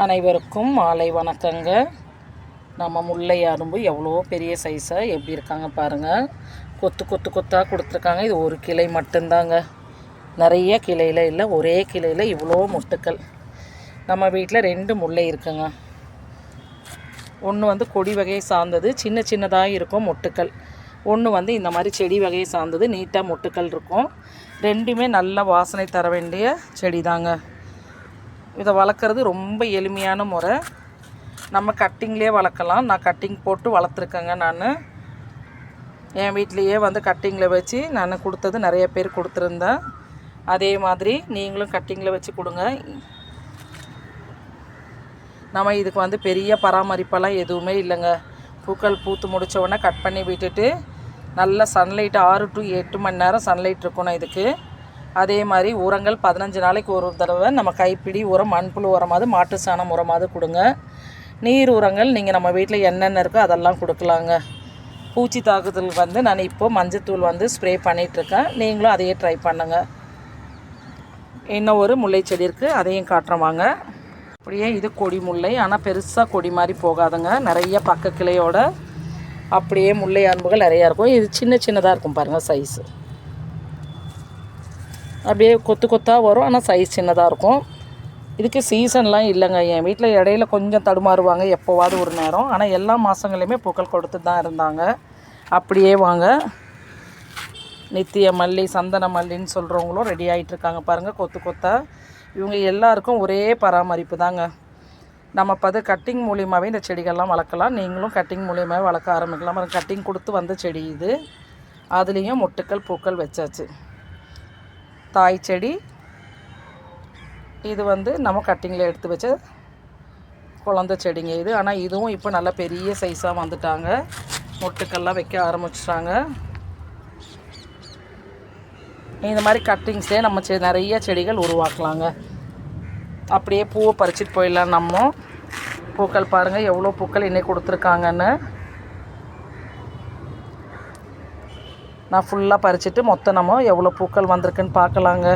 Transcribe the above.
அனைவருக்கும் மாலை வணக்கங்க. நம்ம முல்லை அரும்பு எவ்வளோ பெரிய சைஸாக எப்படி இருக்காங்க பாருங்கள். கொத்து கொத்து கொத்தாக கொடுத்துருக்காங்க. இது ஒரு கிளை மட்டும்தாங்க, நிறைய கிளையில் இல்லை, ஒரே கிளையில் இவ்வளோ மொட்டுக்கள். நம்ம வீட்டில் 2 முல்லை இருக்குங்க. ஒன்று கொடி வகையை சார்ந்தது, சின்ன சின்னதாக இருக்கும் மொட்டுக்கள். ஒன்று இந்த மாதிரி செடி வகையை சார்ந்தது, நீட்டாக மொட்டுக்கள் இருக்கும். 2மே நல்ல வாசனை தர வேண்டிய செடி தாங்க. இதை வளர்க்குறது ரொம்ப எளிமையான முறை. நம்ம கட்டிங்லேயே வளர்க்கலாம். நான் கட்டிங் போட்டு வளர்த்துருக்கேங்க. நான் என் வீட்லேயே கட்டிங்கில் வச்சு நான் கொடுத்தது நிறைய பேர் கொடுத்துருந்தேன். அதே மாதிரி நீங்களும் கட்டிங்கில் வச்சு கொடுங்க. நம்ம இதுக்கு பெரிய பராமரிப்பெல்லாம் எதுவுமே இல்லைங்க. பூக்கள் பூத்து முடித்த உடனே கட் பண்ணி விட்டுட்டு நல்ல சன்லைட் 6 to 8 மணி நேரம் சன்லைட் இருக்கணும் இதுக்கு. அதே மாதிரி உரங்கள் 15 நாளைக்கு ஒரு தடவை நம்ம கைப்பிடி உரம், மண்புழு உரமாவது மாட்டு சாணம் உரமாவது கொடுங்க. நீர் உரங்கள் நீங்கள் நம்ம வீட்டில் என்னென்ன இருக்கோ அதெல்லாம் கொடுக்கலாங்க. பூச்சி தாக்குதல் நான் இப்போது மஞ்சத்தூள் ஸ்ப்ரே பண்ணிகிட்ருக்கேன். நீங்களும் அதையே ட்ரை பண்ணுங்கள். இன்னும் ஒரு முல்லை செடி இருக்குது, அதையும் காட்டுறோம் வாங்க. அப்படியே இது கொடி முல்லை, ஆனால் பெருசாக கொடி மாதிரி போகாதுங்க. நிறைய பக்க கிளையோட அப்படியே முல்லை அரும்புகள் நிறையா இருக்கும். இது சின்ன சின்னதாக இருக்கும் பாருங்கள் சைஸு. அப்படியே கொத்து கொத்தாக வரும், ஆனால் சைஸ் சின்னதாக இருக்கும். இதுக்கு சீசன்லாம் இல்லைங்க. என் வீட்டில் இடையில கொஞ்சம் தடுமாறுவாங்க எப்போவாது ஒரு நேரம். ஆனால் எல்லா மாதங்களையுமே பூக்கள் கொடுத்து தான் இருந்தாங்க. அப்படியே வாங்க. நித்திய மல்லி, சந்தன மல்லின்னு சொல்கிறவங்களும் ரெடி ஆகிட்டுருக்காங்க பாருங்கள், கொத்து கொத்தா. இவங்க எல்லாருக்கும் ஒரே பராமரிப்பு தாங்க. நம்ம கட்டிங் மூலியமாகவே இந்த செடிகள்லாம் வளர்க்கலாம். நீங்களும் கட்டிங் மூலியமாகவே வளர்க்க ஆரம்பிக்கலாம். கட்டிங் கொடுத்து வந்த செடி இது. அதுலேயும் மொட்டுக்கள் பூக்கள் வச்சாச்சு. தாய் செடி இது நம்ம கட்டிங்கில் எடுத்து வச்ச குழந்தை செடிங்க இது. ஆனால் இதுவும் இப்போ நல்ல பெரிய சைஸாக வந்துட்டாங்க. மொட்டுக்கள்லாம் வைக்க ஆரம்பிச்சிட்டாங்க. இந்த மாதிரி கட்டிங்ஸ்லேயே நம்ம நிறைய செடிகள் உருவாக்கலாங்க. அப்படியே பூவை பறிச்சிட்டு போயிடலாம். நம்ம பூக்கள் பாருங்கள் எவ்வளோ பூக்கள் இன்னைக்கு கொடுத்துருக்காங்கன்னு. நான் ஃபுல்லாக பறிச்சுட்டு மொத்தம் நம்ம எவ்வளோ பூக்கள் வந்திருக்குன்னு பார்க்கலாங்க.